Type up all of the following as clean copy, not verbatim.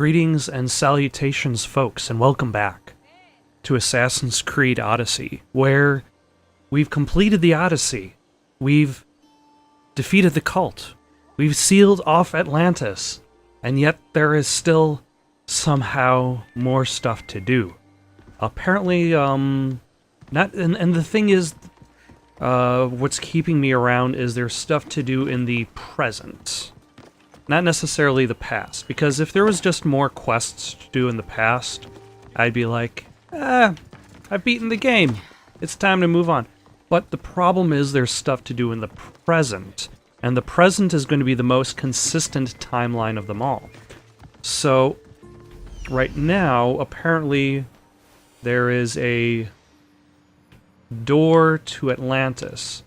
Greetings and salutations, folks, and welcome back to Assassin's Creed Odyssey, where we've completed the Odyssey, we've defeated the cult, we've sealed off Atlantis, and yet there is still somehow more stuff to do. Apparently, and the thing is, what's keeping me around is there's stuff to do in the present. Not necessarily the past, because if there was just more quests to do in the past, I'd be like, I've beaten the game. It's time to move on. But the problem is there's stuff to do in the present, and the present is going to be the most consistent timeline of them all. So, right now, apparently, there is a door to Atlantis.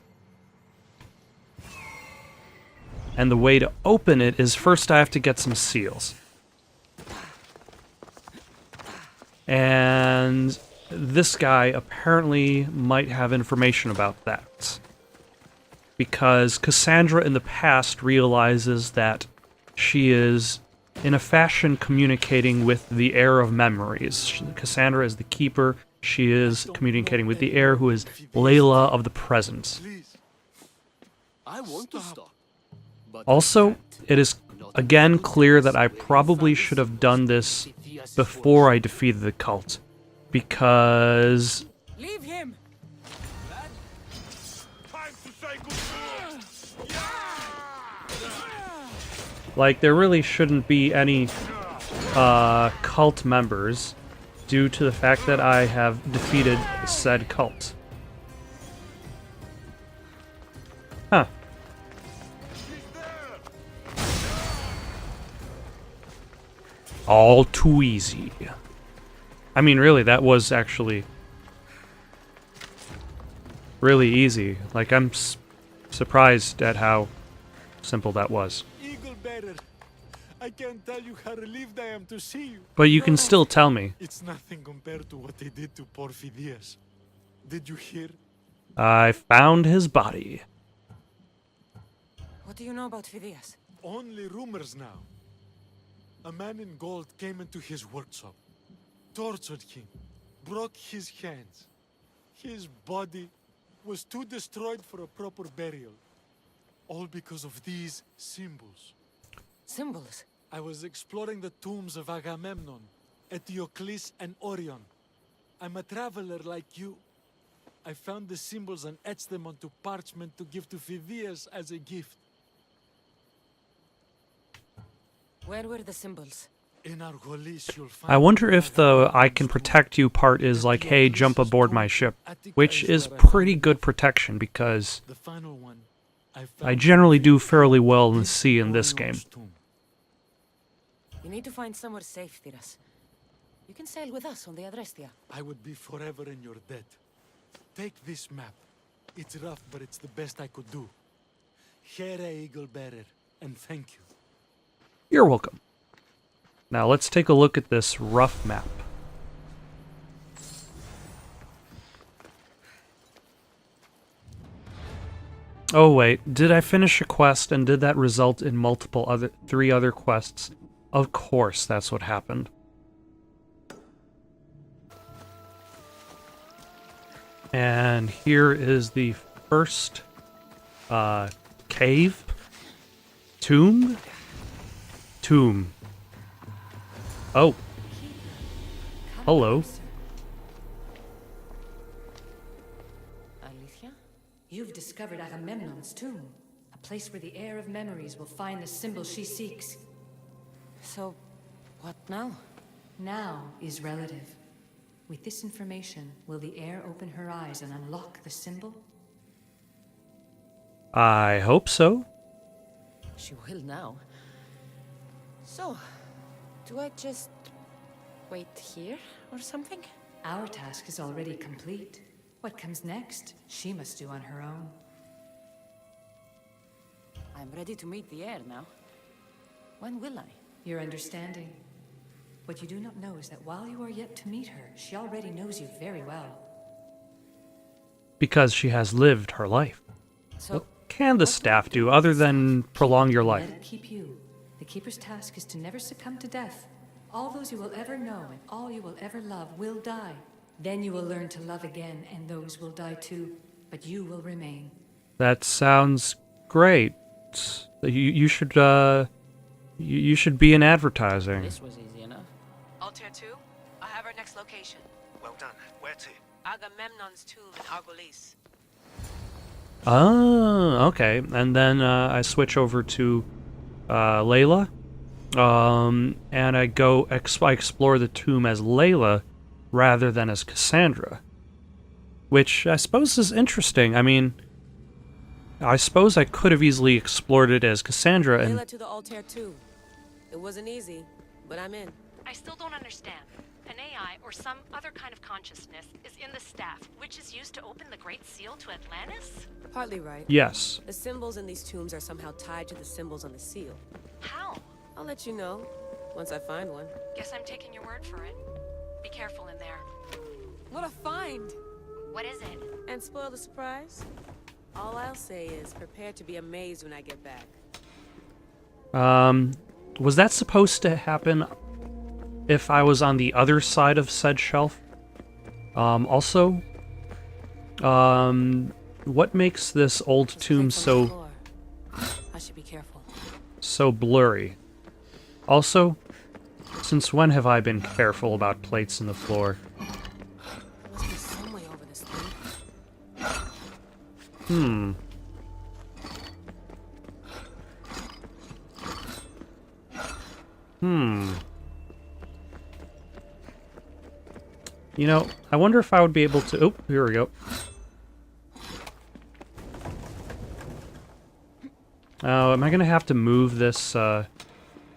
And the way to open it is first I have to get some seals. And this guy apparently might have information about that. Because Cassandra in the past realizes that she is, in a fashion, communicating with the heir of memories. Cassandra is the keeper. She is communicating with the heir, who is Layla of the present. I want to stop. Also, it is again clear that I probably should have done this before I defeated the cult, because Leave him. like there really shouldn't be any cult members due to the fact that I have defeated said cult. Huh. All too easy. I mean, really, that was actually really easy. Like, I'm surprised at how simple that was. Eagle bearer, I can't tell you how relieved I am to see you. But you can still tell me. It's nothing compared to what they did to poor Phidias. Did you hear? I found his body. What do you know about Phidias? Only rumors now. A man in gold came into his workshop, tortured him, broke his hands. His body was too destroyed for a proper burial. All because of these symbols. Symbols? I was exploring the tombs of Agamemnon, Eteocles, and Orion. I'm a traveler like you. I found the symbols and etched them onto parchment to give to Phidias as a gift. Where were the symbols? In Argolis, you'll find I wonder if the I can protect you part is like, hey, jump aboard my ship. Which is pretty good protection, because the final one. I generally do fairly well in the sea in this game. You need to find somewhere safe, Thiras. You can sail with us on the Adrestia. I would be forever in your debt. Take this map. It's rough, but it's the best I could do. Here, Eagle Bearer, and thank you. You're welcome. Now let's take a look at this rough map. Oh wait, did I finish a quest and did that result in three other quests? Of course, that's what happened. And here is the first cave? Tomb? Tomb. Oh. Hello. Alicia? You've discovered Agamemnon's tomb, a place where the heir of memories will find the symbol she seeks. So, what now? Now is relative. With this information, will the heir open her eyes and unlock the symbol? I hope so. She will now. So, do I just wait here or something? Our task is already complete. What comes next, she must do on her own. I'm ready to meet the heir now. When will I? Your understanding. What you do not know is that while you are yet to meet her, she already knows you very well. Because she has lived her life. So, What can the staff do other than prolong your life? Let it keep you. The Keeper's task is to never succumb to death, All those you will ever know and all you will ever love will die. Then you will learn to love again, and those will die too. But you will remain. That sounds great. You should you should be in advertising. This was easy enough. Altair 2, I have our next location. Well done. Where to? Agamemnon's tomb in Argolis. Oh, okay. And then I switch over to Layla, and I go I explore the tomb as Layla rather than as Cassandra, which I suppose is interesting. I mean, I suppose I could have easily explored it as Cassandra and... Layla to the Altair 2. It wasn't easy, but I'm in. I still don't understand. An AI or some other kind of consciousness is in the staff, which is used to open the Great Seal to Atlantis? Partly right. Yes. The symbols in these tombs are somehow tied to the symbols on the seal. How? I'll let you know once I find one. Guess I'm taking your word for it. Be careful in there. What a find! What is it? And spoil the surprise? All I'll say is prepare to be amazed when I get back. Was that supposed to happen if I was on the other side of said shelf? Also, what makes this old tomb so I should be careful. blurry? Also, since when have I been careful about plates in the floor? There must be some way over this thing. You know, I wonder if I would be able to... Oh, here we go. Oh, am I going to have to move this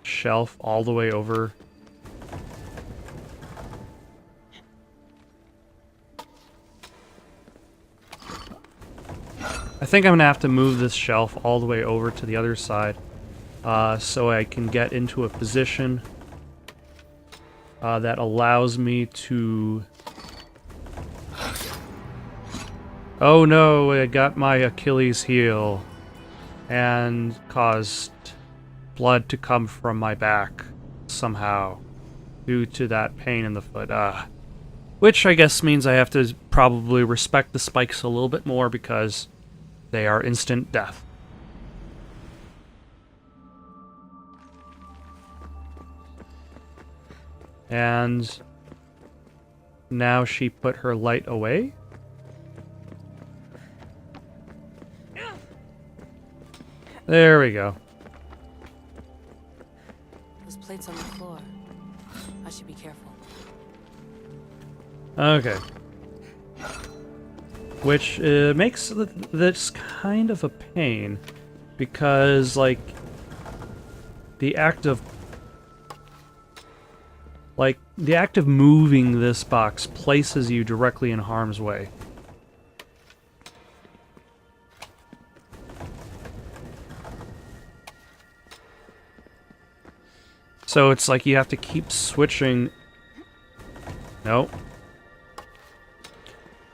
shelf all the way over? I think I'm going to have to move this shelf all the way over to the other side so I can get into a position that allows me to... Oh no, I got my Achilles heel and caused blood to come from my back somehow due to that pain in the foot. Which I guess means I have to probably respect the spikes a little bit more because they are instant death. And now she put her light away. There we go. There's plates on the floor. I should be careful. Okay. Which makes this kind of a pain because, like, the act of moving this box places you directly in harm's way. So it's like you have to keep switching... No.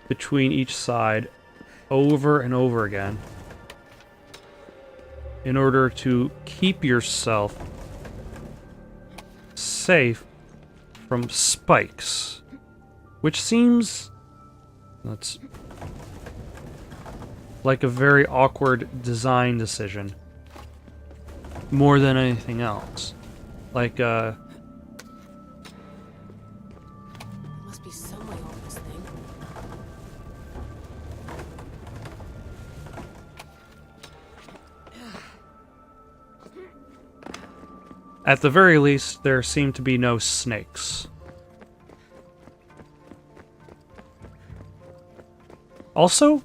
Between each side over and over again in order to keep yourself safe from spikes, which seems that's like a very awkward design decision more than anything else. Like There must be some way over this thing. at the very least, there seem to be no snakes. Also...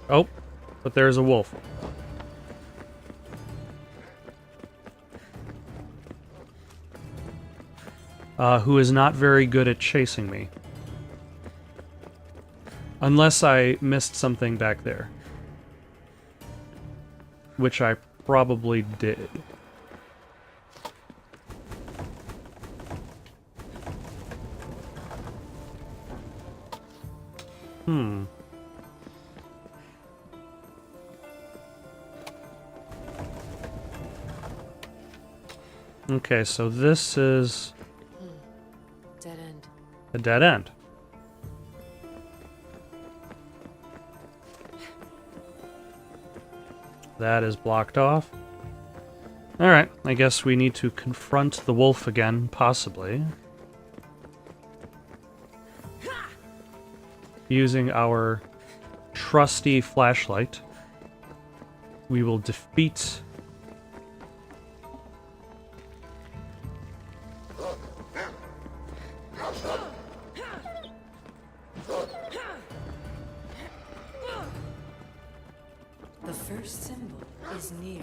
Oh, but there's a wolf. Who is not very good at chasing me. Unless I missed something back there. Which I probably did. Okay, so this is Dead end. a dead end. That is blocked off. Alright, I guess we need to confront the wolf again, possibly. Using our trusty flashlight, we will defeat The first symbol is near.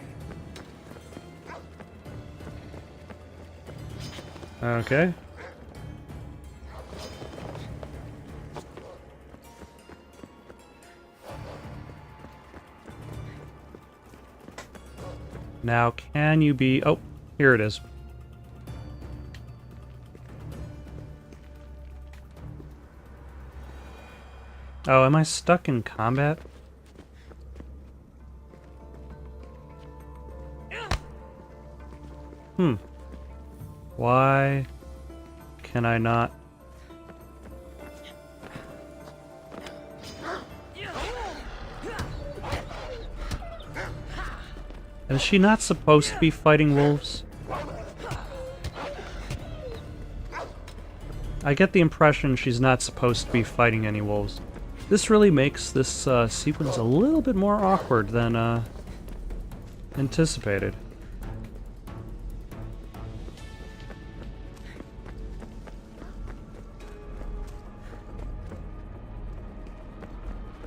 Okay. Now, can you be... Oh, here it is. Oh, am I stuck in combat? Why can I not? Is she not supposed to be fighting wolves? I get the impression she's not supposed to be fighting any wolves. This really makes this sequence a little bit more awkward than anticipated.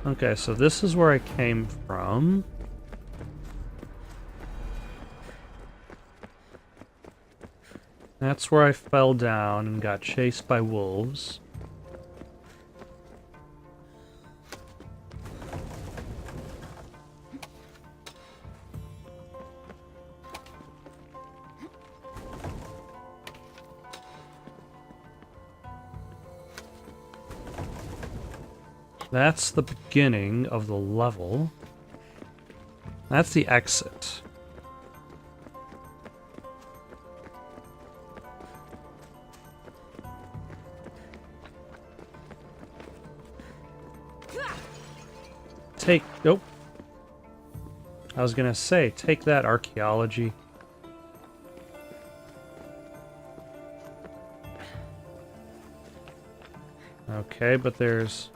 Okay, so this is where I came from. That's where I fell down and got chased by wolves. That's the beginning of the level. That's the exit. Nope. I was gonna say, take that, archaeology. Okay, but there's...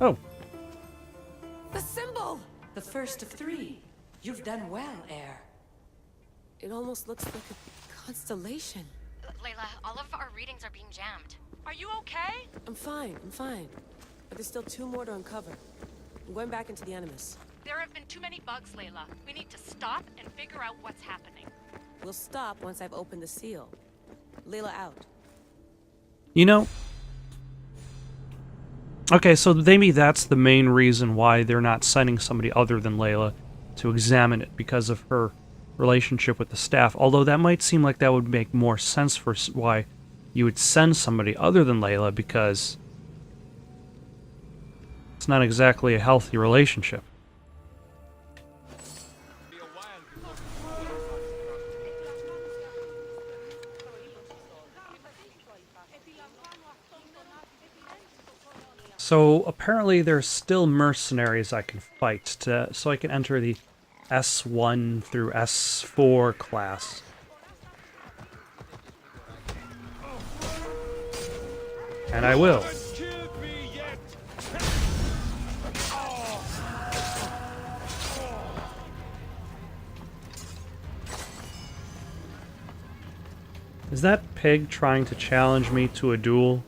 Oh. The symbol! The first of three. You've done well, Air. It almost looks like a constellation. Layla, all of our readings are being jammed. Are you okay? I'm fine. But there's still 2 more to uncover. I'm going back into the Animus. There have been too many bugs, Layla. We need to stop and figure out what's happening. We'll stop once I've opened the seal. Layla out. You know... Okay, so maybe that's the main reason why they're not sending somebody other than Layla to examine it, because of her relationship with the staff. Although that might seem like that would make more sense for why you would send somebody other than Layla, because it's not exactly a healthy relationship. So apparently there's still mercenaries I can fight, so I can enter the S1 through S4 class. And I will. Is that pig trying to challenge me to a duel?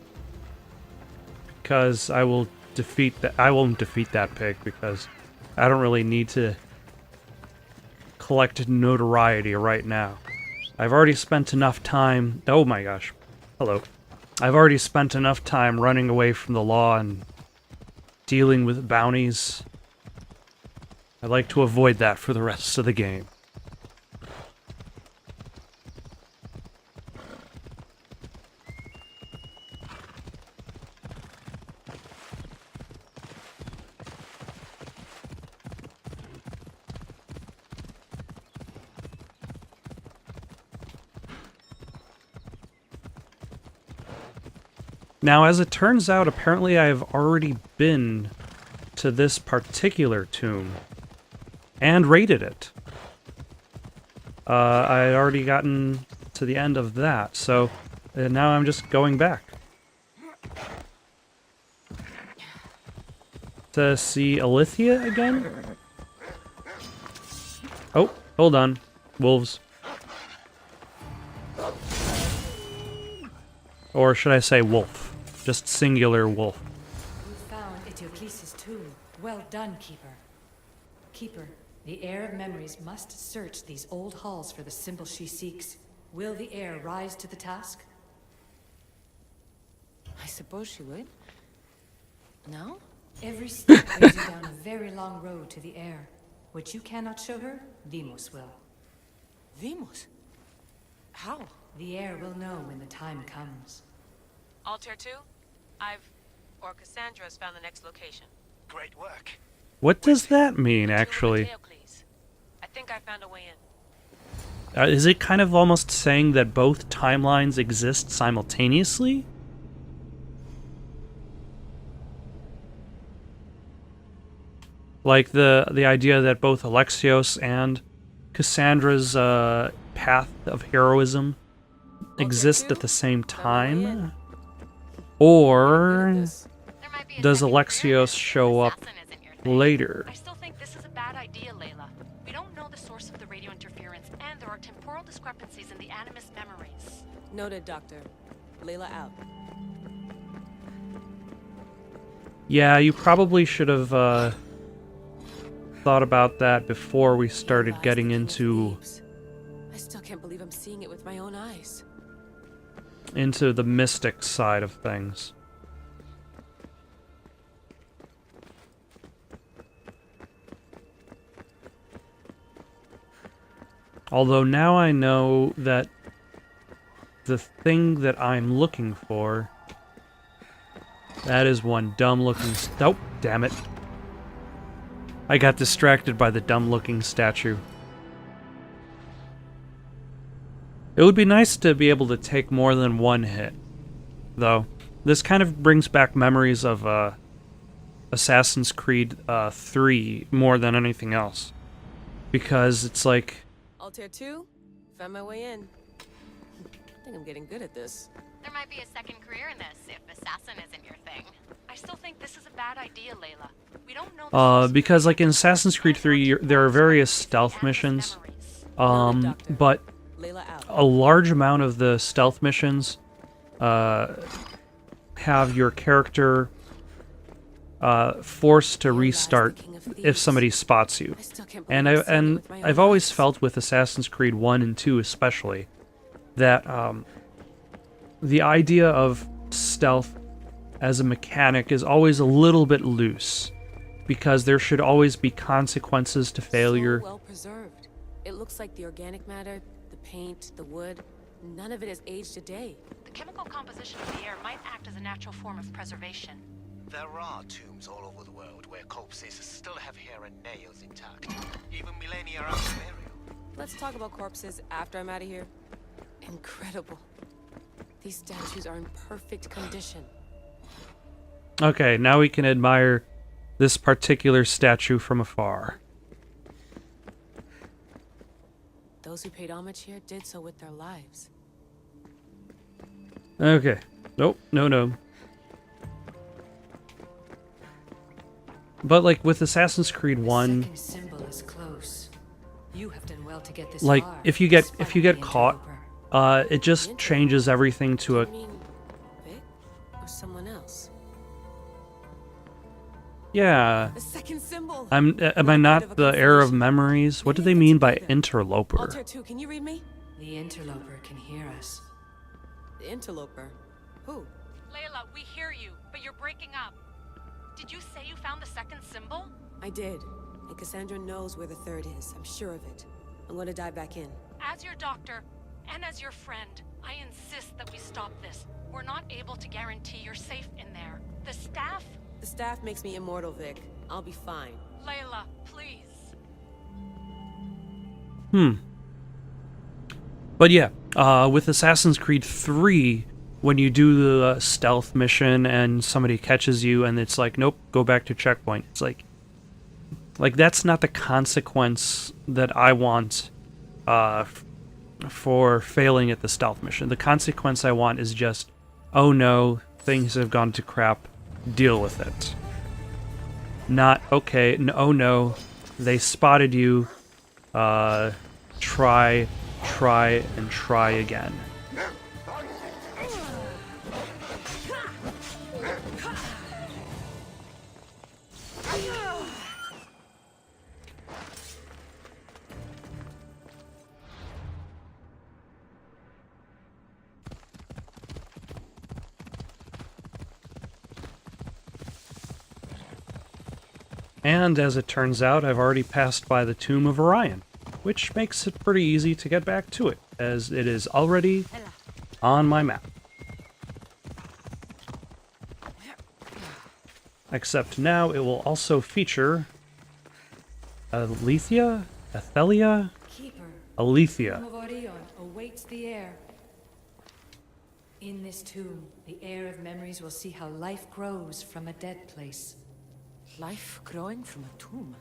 Because I will defeat that. I won't defeat that pig because I don't really need to collect notoriety right now. I've already spent enough time. Oh my gosh. Hello. I've already spent enough time running away from the law and dealing with bounties. I'd like to avoid that for the rest of the game. Now, as it turns out, apparently I've already been to this particular tomb and raided it. I had already gotten to the end of that, so now I'm just going back to see Alithia again. Oh, hold on. Wolves. Or should I say wolf? Just singular wolf. You found Eteocles' tomb. Well done, Keeper. Keeper, the heir of memories must search these old halls for the symbol she seeks. Will the heir rise to the task? I suppose she would. No? Every step leads you down a very long road to the heir. What you cannot show her, Vimos will. Vimos? How? The heir will know when the time comes. Altair 2? or Cassandra's found the next location. Great work. What does that mean, actually? Eteocles. I think I found a way in. Is it kind of almost saying that both timelines exist simultaneously? Like the idea that both Alexios and Cassandra's path of heroism exist at the same time? Or does Alexios show up later? I still think this is a bad idea, Layla. We don't know the source of the radio interference, and there are temporal discrepancies in the Animus memories. Noted, Doctor. Layla out. Yeah, you probably should have thought about that before we started getting into I still can't believe I'm seeing it with my own eyes. the mystic side of things. Although now I know that the thing that I'm looking for, that is one dumb-looking... Oh, damn it. I got distracted by the dumb-looking statue. It would be nice to be able to take more than one hit, though. This kind of brings back memories of Assassin's Creed 3 more than anything else. Because it's like... Altair 2? Found my way in. I think I'm getting good at this. There might be a second career in this if assassin isn't your thing. I still think this is a bad idea, Layla. We don't know the source of because the like in Assassin's Creed 3, there are various stealth missions, but Layla out. a large amount of the stealth missions have your character forced to restart if somebody spots you. I still can't believe And I'm seeing it with my own I've always eyes. felt with Assassin's Creed 1 and 2 especially that the idea of stealth as a mechanic is always a little bit loose, because there should always be consequences to failure. So well preserved. It looks like the organic matter, the paint, the wood, none of it has aged a day. The chemical composition of the air might act as a natural form of preservation. There are tombs all over the world where corpses still have hair and nails intact, even millennia after burial. Let's talk about corpses after I'm out of here. Incredible. These statues are in perfect condition. Okay, now we can admire this particular statue from afar. Those who paid homage here did so with their lives. Okay. Nope, no. But like with Assassin's Creed 1, The second symbol is close. You have done well to get this like far, if you get despite the caught, interloper. it just changes everything to You a... mean Vic or someone else? Yeah. The second symbol. Am I not the heir of memories? What do they mean by interloper? Altair 2, can you read me? The interloper can hear us. The interloper. Who? Layla, we hear you, but you're breaking up. Did you say you found the second symbol? I did. And Cassandra knows where the third is. I'm sure of it. I'm going to dive back in. As your doctor, and as your friend, I insist that we stop this. We're not able to guarantee you're safe in there. The staff? The staff makes me immortal, Vic. I'll be fine. Layla, please. But yeah, with Assassin's Creed 3, when you do the stealth mission and somebody catches you and it's like, nope, go back to checkpoint. It's like that's not the consequence that I want for failing at the stealth mission. The consequence I want is just, oh no, things have gone to crap, deal with it. Not, okay, oh no, they spotted you, try, and try again. And as it turns out, I've already passed by the Tomb of Orion, which makes it pretty easy to get back to it, as it is already on my map. Except now it will also feature Aletheia? Keeper, Aletheia. Tomb of Orion awaits the heir. In this tomb, the heir of memories will see how life grows from a dead place. Life growing from a tomb.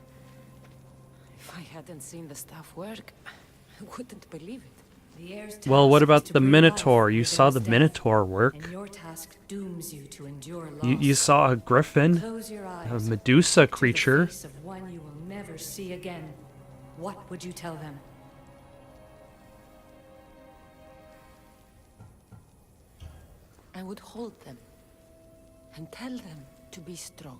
If I hadn't seen the staff work, I wouldn't believe it. The heir's Well, what task about is to the bring Minotaur? life You where saw there the is death, Minotaur work. and your task dooms you to endure loss. You saw a griffin, Close your a eyes. Medusa To the creature. face of one you will never see again. What would you tell them? I would hold them and tell them to be strong,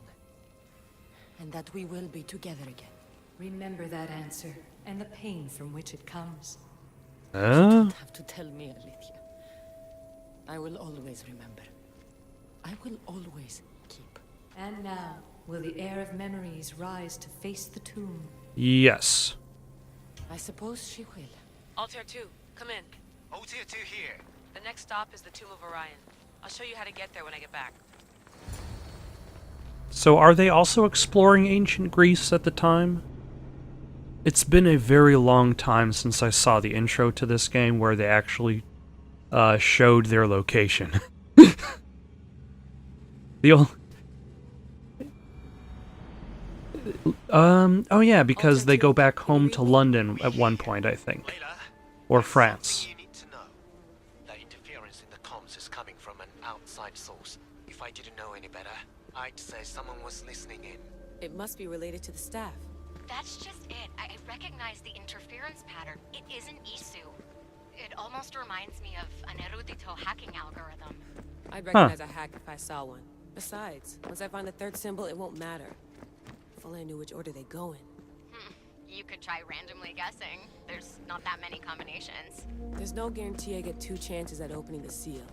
and that we will be together again. Remember that answer, and the pain from which it comes. You don't have to tell me, Aletheia. I will always remember. I will always keep. And now, will the heir of memories rise to face the tomb? Yes. I suppose she will. Altair 2, come in. Oh, tier 2 here. The next stop is the Tomb of Orion. I'll show you how to get there when I get back. So are they also exploring ancient Greece at the time? It's been a very long time since I saw the intro to this game where they actually showed their location. Oh yeah, because they go back home to London at one point, I think. Layla, Or there's France. something you need to know. The interference in the comms is coming from an outside source. If I didn't know any better, I'd say someone was listening in. It must be related to the staff. That's just it. I recognize the interference pattern. It isn't Isu. It almost reminds me of an erudito hacking algorithm. I'd recognize a hack if I saw one. Besides, once I find the third symbol, it won't matter. If only I knew which order they go in. You could try randomly guessing. There's not that many combinations. There's no guarantee I get 2 chances at opening the seal.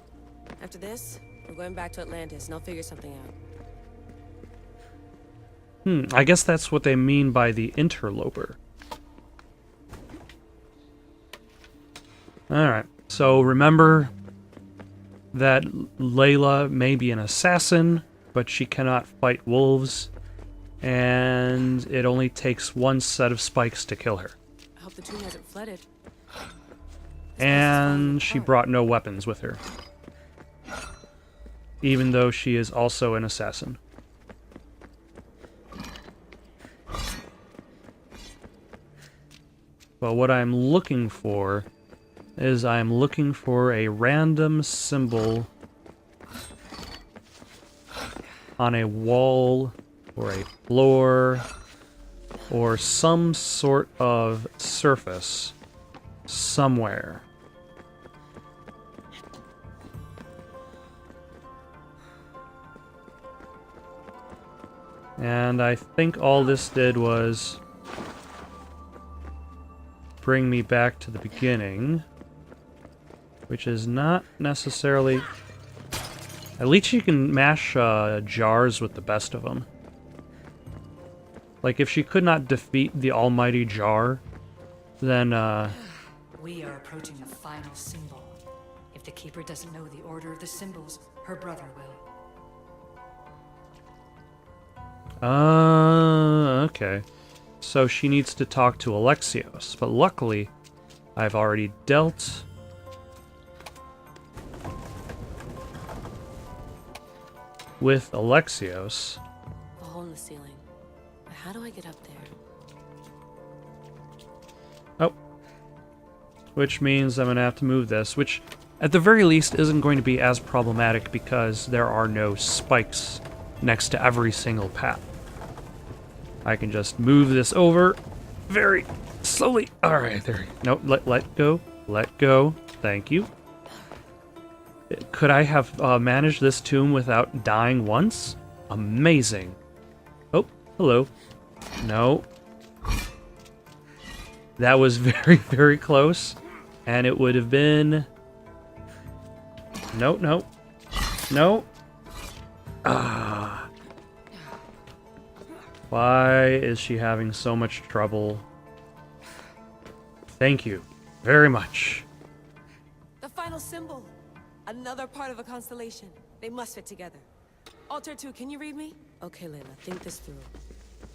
After this, we're going back to Atlantis, and I'll figure something out. I guess that's what they mean by the interloper. Alright, so remember that Layla may be an assassin, but she cannot fight wolves, and it only takes 1 set of spikes to kill her. I hope the tomb hasn't flooded. And she brought no weapons with her, even though she is also an assassin. But what I'm looking for is I'm looking for a random symbol on a wall or a floor or some sort of surface somewhere. And I think all this did was bring me back to the beginning, which is not necessarily... At least you can mash jars with the best of them. Like, if she could not defeat the almighty jar, then, We are approaching a final symbol. If the Keeper doesn't know the order of the symbols, her brother will. Okay. So she needs to talk to Alexios, but luckily, I've already dealt with Alexios. A hole in the ceiling. But how do I get up there? Oh. Which means I'm going to have to move this, which at the very least isn't going to be as problematic because there are no spikes next to every single path. I can just move this over very slowly. Alright, there. No, let go. Let go. Thank you. Could I have managed this tomb without dying once? Amazing. Oh, hello. No. That was very, very close. And it would have been... No, no. No. Ah. Why is she having so much trouble? Thank you very much. The final symbol. Another part of a constellation. They must fit together. Alter 2, can you read me? Okay, Layla, think this through.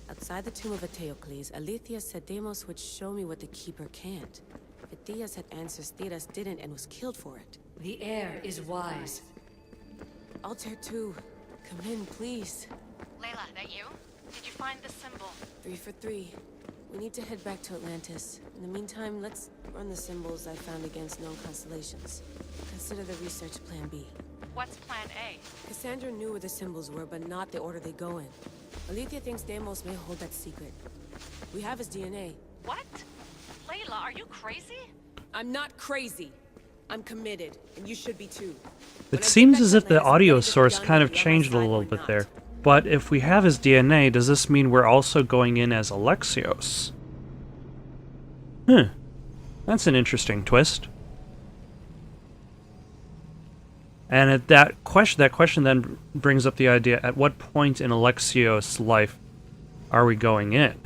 Outside the tomb of Eteocles, Alethea said Deimos would show me what the Keeper can't. If Theas had answers, Theas didn't and was killed for it. The heir is wise. Alter 2, come in, please. Layla, that you? Did you find the symbol? 3 for 3. We need to head back to Atlantis. In the meantime, let's run the symbols I found against known constellations. Consider the research plan B. What's plan A? Cassandra knew where the symbols were, but not the order they go in. Alethea thinks Deimos may hold that secret. We have his DNA. What? Layla, are you crazy? I'm not crazy. I'm committed, and you should be too. It seems as if the audio source kind of changed a little bit there. But if we have his DNA, does this mean we're also going in as Alexios? That's an interesting twist. And at that question then brings up the idea, at what point in Alexios' life are we going in?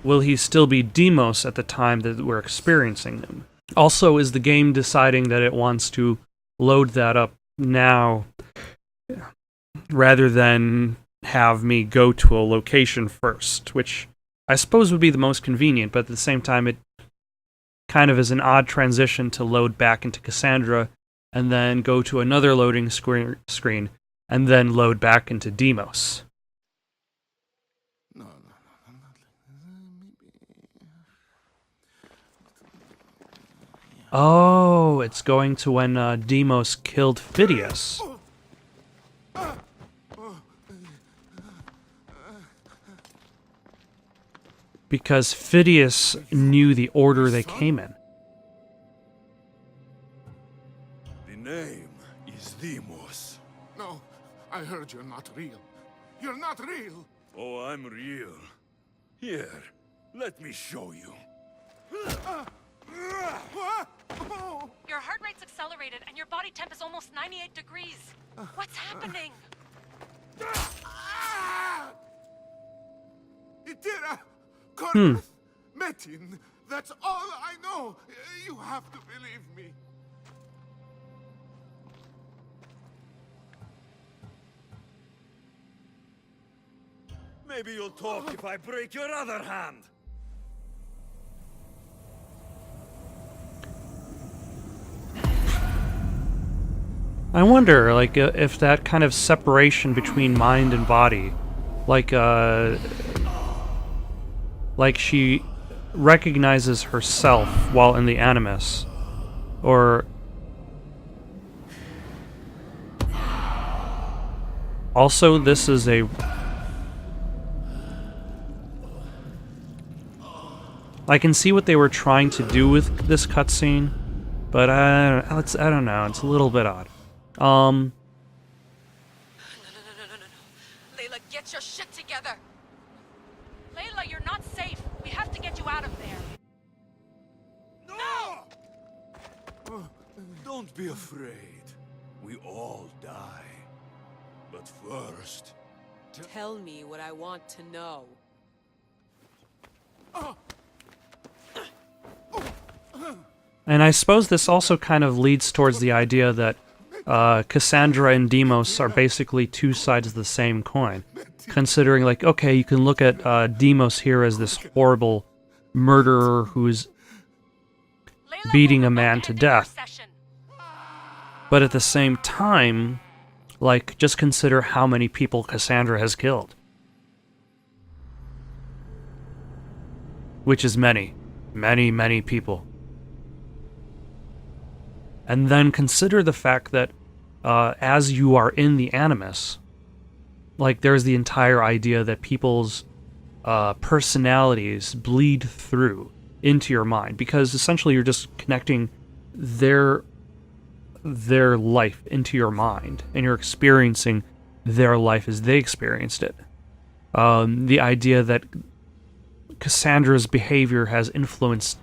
Will he still be Deimos at the time that we're experiencing him? Also, is the game deciding that it wants to load that up now rather than have me go to a location first, which I suppose would be the most convenient, but at the same time it kind of is an odd transition to load back into Cassandra and then go to another loading screen and then load back into Deimos. Oh, it's going to when Deimos killed Phidias. Because Phidias knew the order they came in. The name is Deimos. No, I heard you're not real. You're not real! Oh, I'm real. Here, let me show you. Your heart rate's accelerated and your body temp is almost 98 degrees. What's happening? Itira! Kornath! Metin! That's all I know! You have to believe me. Maybe you'll talk if I break your other hand. I wonder, like, if that kind of separation between mind and body, like she recognizes herself while in the Animus, or also this is a... I can see what they were trying to do with this cutscene, but I don't know, it's a little bit odd. No. Layla, get your shit together! Layla, you're not safe. We have to get you out of there. No! Don't be afraid. We all die. But first... Tell me what I want to know. And I suppose this also kind of leads towards the idea that Cassandra and Deimos are basically two sides of the same coin. Considering, like, okay, you can look at Deimos here as this horrible murderer who's beating a man to death. But at the same time, like, just consider how many people Cassandra has killed. Which is many. Many, many people. And then consider the fact that as you are in the Animus, like, there's the entire idea that people's personalities bleed through into your mind, because essentially you're just connecting their life into your mind, and you're experiencing their life as they experienced it. The idea that Cassandra's behavior has influenced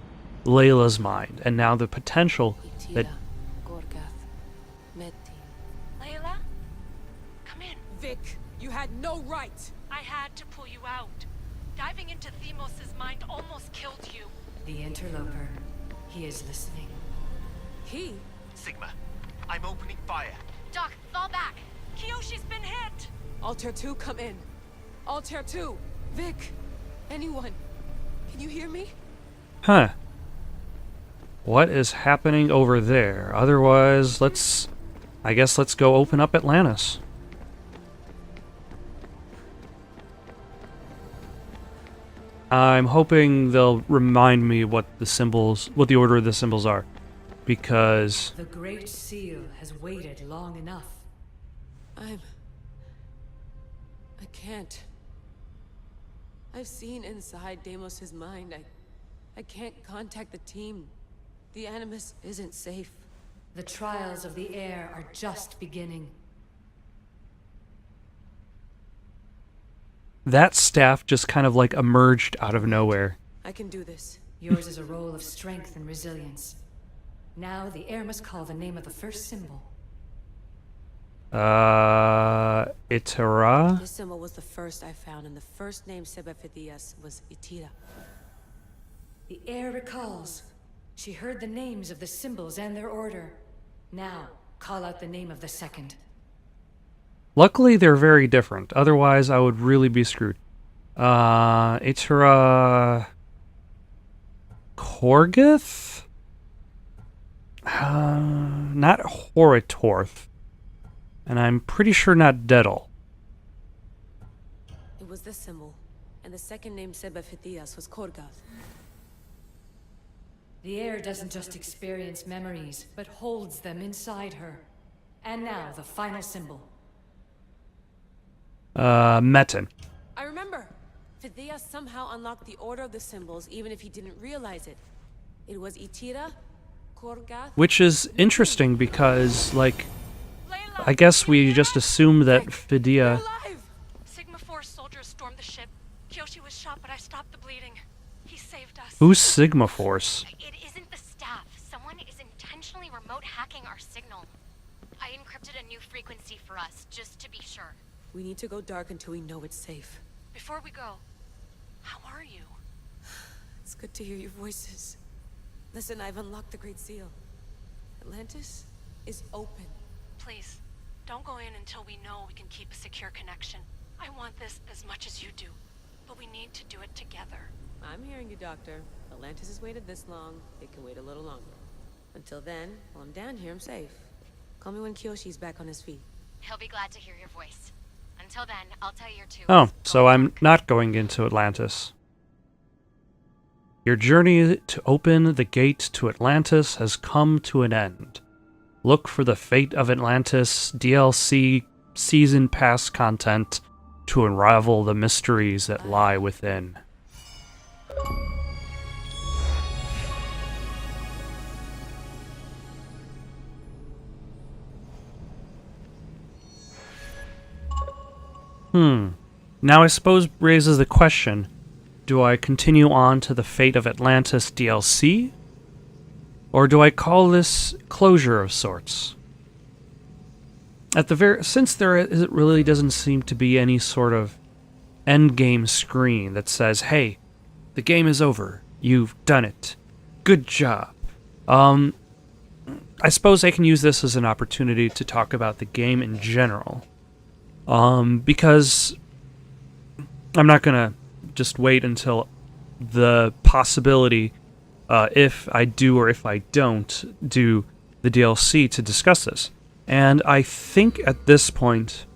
Layla's mind, and now the potential that... Layla? Come in. Vic, you had no right! I had to pull you out. Diving into Themos' mind almost killed you. The interloper. He is listening. He? Sigma, I'm opening fire. Doc, fall back. Kiyoshi's been hit! Altair 2, come in. Altair 2! Vic! Anyone? Can you hear me? Huh. What is happening over there? Otherwise, I guess let's go open up Atlantis. I'm hoping they'll remind me what the order of the symbols are, because... The Great Seal has waited long enough. I can't. I've seen inside Deimos' mind. I can't contact the team. The Animus isn't safe. The trials of the air are just beginning. That staff just kind of like emerged out of nowhere. I can do this. Yours is a role of strength and resilience. Now the air must call the name of the first symbol. Itera? This symbol was the first I found, and the first name Sebefithias was Itira. The air recalls. She heard the names of the symbols and their order. Now, call out the name of the second. Luckily, they're very different. Otherwise, I would really be screwed. Itera... Korgith? Not Horitorth. And I'm pretty sure not Deddle. It was this symbol, and the second name Sebefithias was Korgath. The air doesn't just experience memories, but holds them inside her. And now, the final symbol. Metin. I remember! Phidias somehow unlocked the order of the symbols, even if he didn't realize it. It was Itira, Korgath... Which is interesting because, like, I guess we just assumed that Phidia... Sigma Force soldiers stormed the ship. Kiyoshi was shot, but I stopped the bleeding. He saved us. Who's Sigma Force? It isn't the staff. Someone is intentionally remote hacking our signal. I encrypted a new frequency for us, just to be sure. We need to go dark until we know it's safe. Before we go, how are you? It's good to hear your voices. Listen, I've unlocked the Great Seal. Atlantis is open. Please, don't go in until we know we can keep a secure connection. I want this as much as you do, but we need to do it together. I'm hearing you, Doctor. Atlantis has waited this long. It can wait a little longer. Until then, while I'm down here, I'm safe. Call me when Kiyoshi's back on his feet. He'll be glad to hear your voice. Until then, I'll tell you two. Oh, so I'm not going into Atlantis. Your journey to open the gate to Atlantis has come to an end. Look for the Fate of Atlantis DLC Season Pass content to unravel the mysteries that lie within. Now I suppose raises the question, do I continue on to the Fate of Atlantis DLC? Or do I call this closure of sorts? Since there really doesn't seem to be any sort of endgame screen that says, hey, the game is over, you've done it, good job. I suppose I can use this as an opportunity to talk about the game in general. Because I'm not gonna just wait until the possibility, if I do or if I don't do the DLC to discuss this. And I think at this point,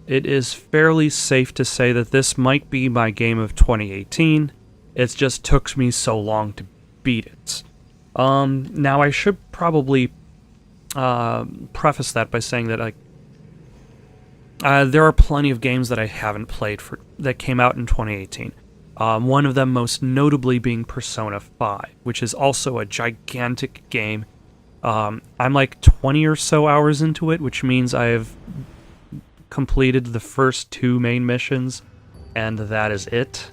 it is fairly safe to say that this might be my game of 2018. It just took me so long to beat it. Now I should probably preface that by saying that there are plenty of games that I haven't played that came out in 2018. One of them most notably being Persona 5, which is also a gigantic game. I'm like 20 or so hours into it, which means I have completed the first 2 main missions, and that is it.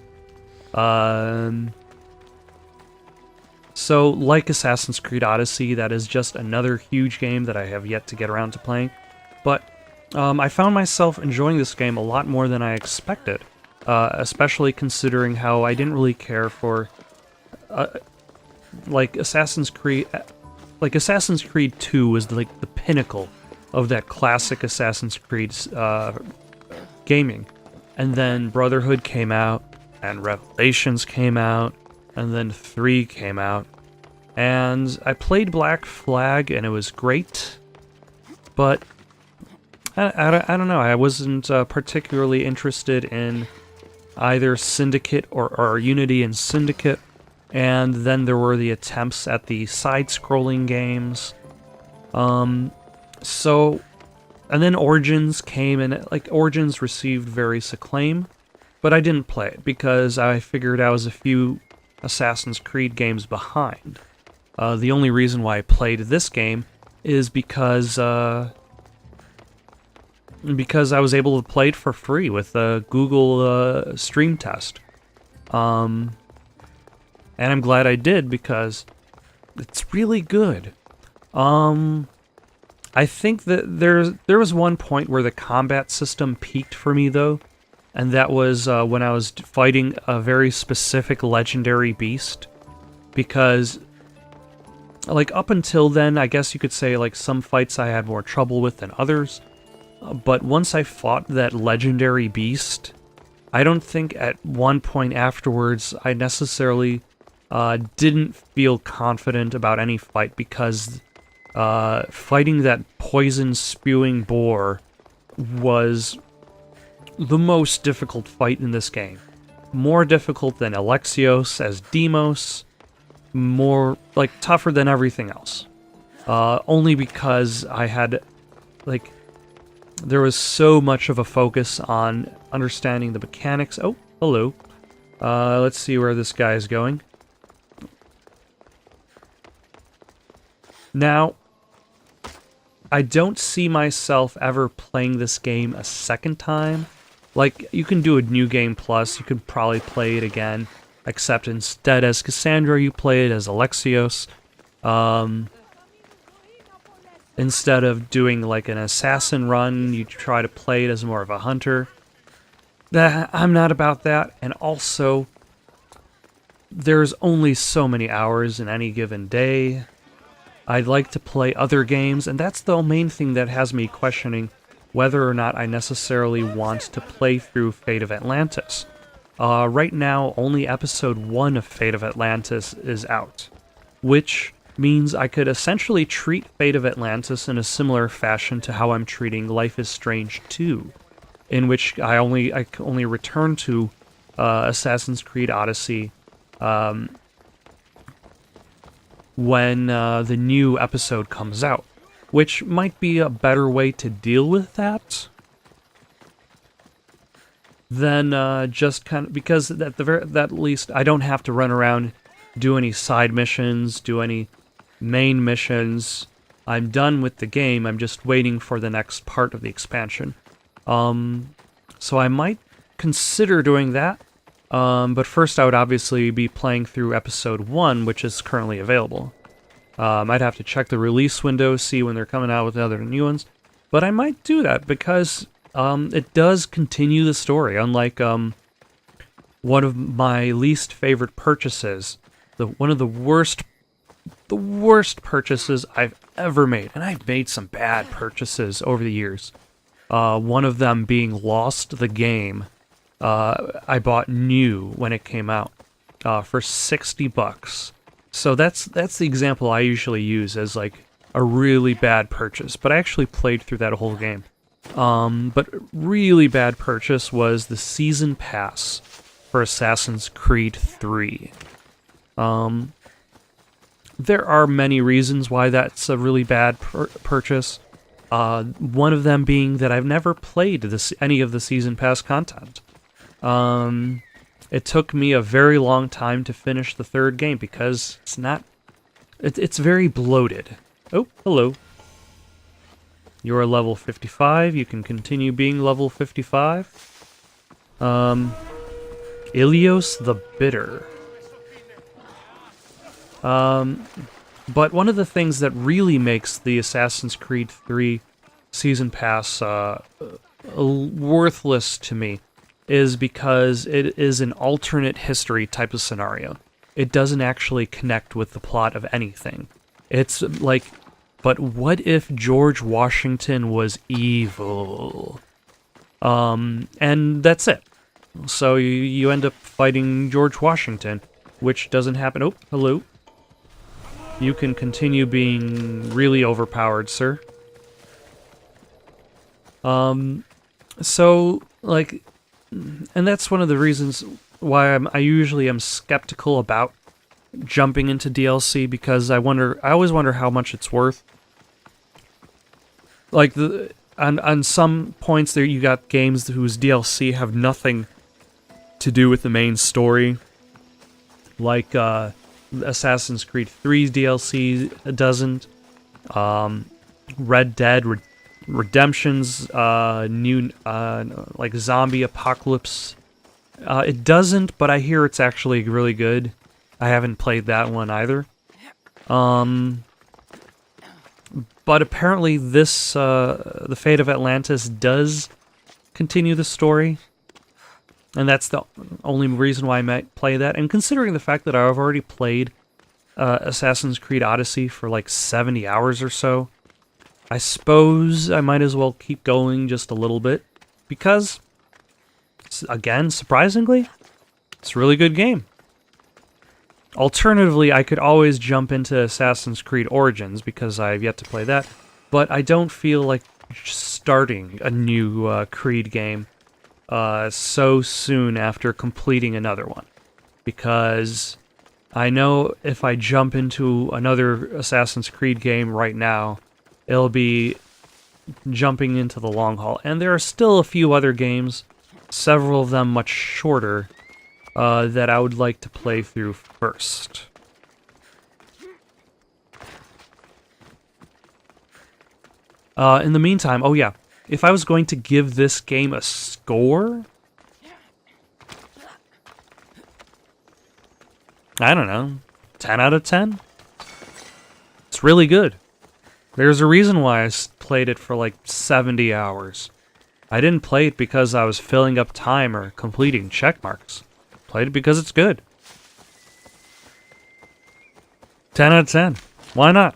So, like Assassin's Creed Odyssey, that is just another huge game that I have yet to get around to playing. But I found myself enjoying this game a lot more than I expected, especially considering how I didn't really care for, Assassin's Creed. Like, Assassin's Creed 2 was the pinnacle of that classic Assassin's Creed gaming. And then Brotherhood came out, and Revelations came out, and then 3 came out. And I played Black Flag, and it was great, but I don't know, I wasn't particularly interested in either Syndicate or Unity and Syndicate, and then there were the attempts at the side-scrolling games. And then Origins came, and Origins received various acclaim, but I didn't play it because I figured I was a few Assassin's Creed games behind. The only reason why I played this game is because I was able to play it for free with a Google Stream Test. And I'm glad I did because it's really good. I think that there was one point where the combat system peaked for me, though, and that was when I was fighting a very specific legendary beast, because, up until then, I guess you could say, some fights I had more trouble with than others, but once I fought that legendary beast, I don't think at one point afterwards I necessarily didn't feel confident about any fight, because fighting that poison-spewing boar was the most difficult fight in this game. More difficult than Alexios as Deimos, more, tougher than everything else. Only because I had, there was so much of a focus on understanding the mechanics. Oh, hello. Let's see where this guy is going. Now, I don't see myself ever playing this game a second time. You can do a New Game Plus, you could probably play it again, except instead as Cassandra, you play it as Alexios. Instead of doing, an assassin run, you try to play it as more of a hunter. I'm not about that, and also, there's only so many hours in any given day. I'd like to play other games, and that's the main thing that has me questioning whether or not I necessarily want to play through Fate of Atlantis. Right now, only Episode 1 of Fate of Atlantis is out, which means I could essentially treat Fate of Atlantis in a similar fashion to how I'm treating Life is Strange 2, in which I only return to Assassin's Creed Odyssey when the new episode comes out, which might be a better way to deal with that than just kind of, because at that least I don't have to run around, do any side missions, do any main missions. I'm done with the game, I'm just waiting for the next part of the expansion. So I might consider doing that, but first I would obviously be playing through Episode 1, which is currently available. I'd have to check the release window, see when they're coming out with the other new ones, but I might do that because it does continue the story, unlike one of my least favorite purchases, one of the worst purchases I've ever made, and I've made some bad purchases over the years. One of them being Lost the Game. I bought new when it came out for $60. So that's the example I usually use as a really bad purchase, but I actually played through that whole game. But really bad purchase was the Season Pass for Assassin's Creed 3. There are many reasons why that's a really bad purchase. One of them being that I've never played any of the Season Pass content. It took me a very long time to finish the third game because it's very bloated. Oh, hello. You're level 55. You can continue being level 55. Ilios the Bitter. But one of the things that really makes the Assassin's Creed 3 Season Pass worthless to me is because it is an alternate history type of scenario. It doesn't actually connect with the plot of anything. It's like, but what if George Washington was evil? And that's it. So you end up fighting George Washington, which doesn't happen. Oh, hello. You can continue being really overpowered, sir. So, like, and that's one of the reasons why I usually am skeptical about jumping into DLC, because I always wonder how much it's worth. Like, on some points there, you got games whose DLC have nothing to do with the main story. Like, Assassin's Creed 3's DLC doesn't. Red Dead Redemption's new, like, zombie apocalypse. It doesn't, but I hear it's actually really good. I haven't played that one either. But apparently this, The Fate of Atlantis does continue the story. And that's the only reason why I might play that. And considering the fact that I've already played Assassin's Creed Odyssey for like 70 hours or so, I suppose I might as well keep going just a little bit. Because, again, surprisingly, it's a really good game. Alternatively, I could always jump into Assassin's Creed Origins, because I've yet to play that. But I don't feel like starting a new Creed game so soon after completing another one, because I know if I jump into another Assassin's Creed game right now, it'll be jumping into the long haul. And there are still a few other games, several of them much shorter, that I would like to play through first. In the meantime, oh yeah, if I was going to give this game a score, I don't know, 10 out of 10? It's really good. There's a reason why I played it for like 70 hours. I didn't play it because I was filling up time or completing check marks. Played it because it's good. 10 out of 10. Why not?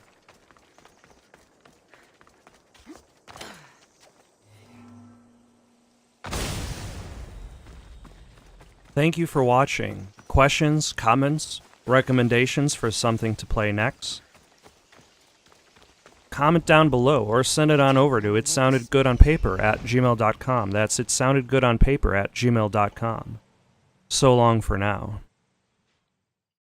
Thank you for watching. Questions, comments, recommendations for something to play next? Comment down below or send it on over to itsoundedgoodonpaper@gmail.com. That's itsoundedgoodonpaper@gmail.com. So long for now.